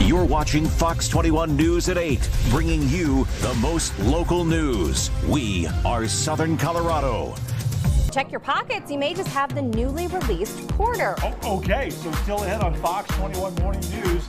You're watching Fox 21 News at 8, bringing you the most local news. We are Southern Colorado. Check your pockets. You may just have the newly released quarter. Okay, so still ahead on Fox 21 Morning News,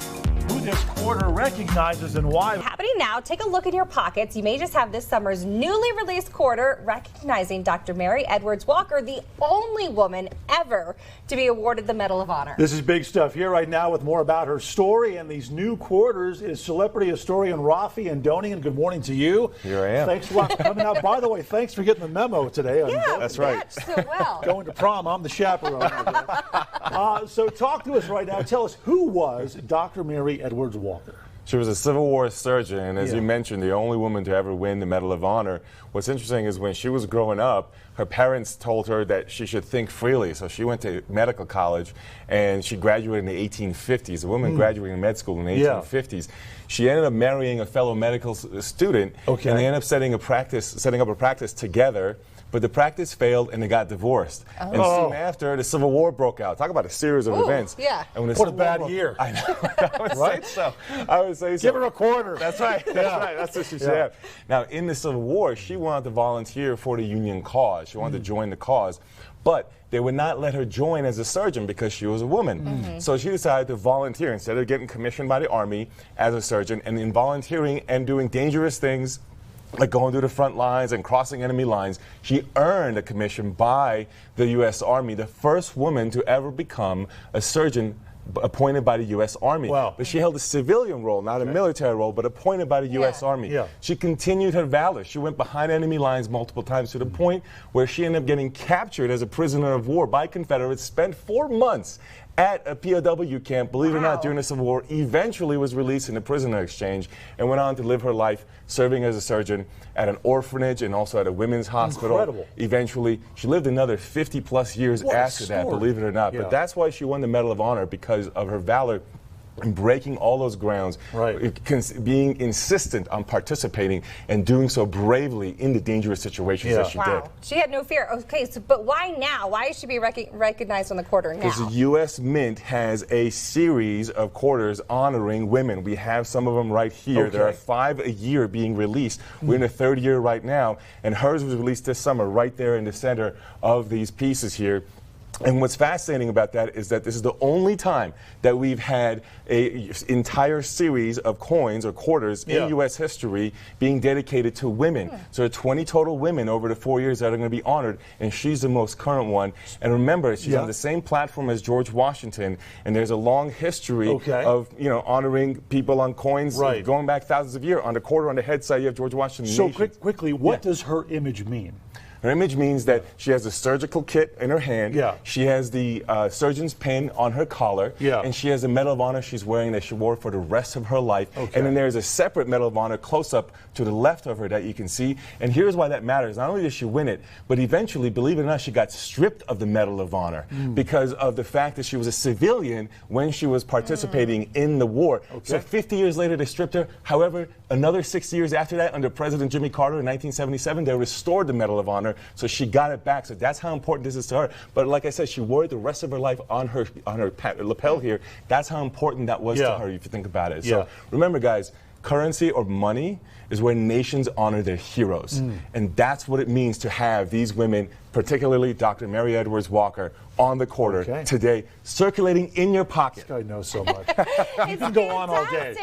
who this quarter recognizes and why. Happening now, take a look at your pockets. You may just have this summer's newly released quarter recognizing Dr. Mary Edwards Walker, the only woman ever to be awarded the Medal of Honor. This is big stuff. Here right now with more about her story and these new quarters is celebrity historian Raffi Andonian. Good morning to you. Here I am. Thanks a lot for coming out. By the way, thanks for getting the memo today. That's right. So well. Going to prom. I'm the chaperone. So talk to us right now. Tell us, who was Dr. Mary Edwards Walker? She was a Civil War surgeon, and as you mentioned, the only woman to ever win the Medal of Honor. What's interesting is when she was growing up, her parents told her that she should think freely. So she went to medical college, and she graduated in the 1850s. A woman graduating med school in the 1850s. She ended up marrying a fellow medical student, and they ended up setting up a practice together. But the practice failed and they got divorced. And soon after, the Civil War broke out. Talk about a series of events. Yeah. And when what a bad year. I know. I would say so. I would say so. Give her a quarter. That's right. That's right. That's what she should have. Now, in the Civil War, she wanted to volunteer for the Union cause. She wanted to join the cause. But they would not let her join as a surgeon because she was a woman. So she decided to volunteer instead of getting commissioned by the Army as a surgeon, and in volunteering and doing dangerous things like going through the front lines and crossing enemy lines, she earned a commission by the U.S. Army, the first woman to ever become a surgeon appointed by the U.S. Army. Wow. But she held a civilian role, not a military role, but appointed by the U.S. Army. She continued her valor. She went behind enemy lines multiple times to the point where she ended up getting captured as a prisoner of war by Confederates, spent 4 months at a POW camp, believe it or not, during the Civil War, eventually was released in a prisoner exchange and went on to live her life serving as a surgeon at an orphanage and also at a women's hospital. Incredible. Eventually, she lived another 50 plus years after that, believe it or not. But that's why she won the Medal of Honor, because of her valor in breaking all those grounds, being insistent on participating and doing so bravely in the dangerous situations that she did. She had no fear. Okay, so, but why now? Why is she be recognized on the quarter now? Because the U.S. Mint has a series of quarters honoring women. We have some of them right here. There are 5 a year being released. We're in the 3rd year right now, and hers was released this summer right there in the center of these pieces here. And what's fascinating about that is that this is the only time that we've had an entire series of coins or quarters in U.S. history being dedicated to women. So there are 20 total women over the 4 years that are going to be honored, and she's the most current one. And remember, she's on the same platform as George Washington, and there's a long history of honoring people on coins going back thousands of years. On the quarter on the head side, you have George Washington. So quickly, what does her image mean? Her image means that she has a surgical kit in her hand. She has the surgeon's pin on her collar. And she has a Medal of Honor she's wearing that she wore for the rest of her life. And then there's a separate Medal of Honor close up to the left of her that you can see. And here's why that matters. Not only did she win it, but eventually, believe it or not, she got stripped of the Medal of Honor because of the fact that she was a civilian when she was participating in the war. So 50 years later, they stripped her. However, another 60 years after that, under President Jimmy Carter in 1977, they restored the Medal of Honor. So she got it back. So that's how important this is to her. But like I said, she wore it the rest of her life on her lapel here. That's how important that was to her, if you think about it. So remember, guys, currency or money is where nations honor their heroes. And that's what it means to have these women, particularly Dr. Mary Edwards Walker, on the quarter today, circulating in your pocket. This guy knows so much. You can go on all day.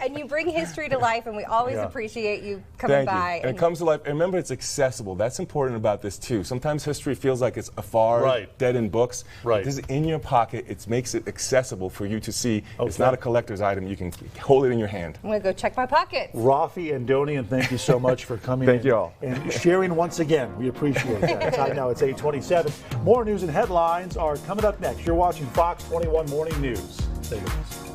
And you bring history to life, and we always appreciate you coming by. And it comes to life. And remember, it's accessible. That's important about this, too. Sometimes history feels like it's afar, dead in books. This is in your pocket. It makes it accessible for you to see. It's not a collector's item. You can hold it in your hand. I'm going to go check my pockets. Raffi Andonian, thank you so much for coming Thank you all. and sharing once again. We appreciate that. Time now, it's 8:27. More news and headlines are coming up next. You're watching Fox 21 Morning News. Stay with us.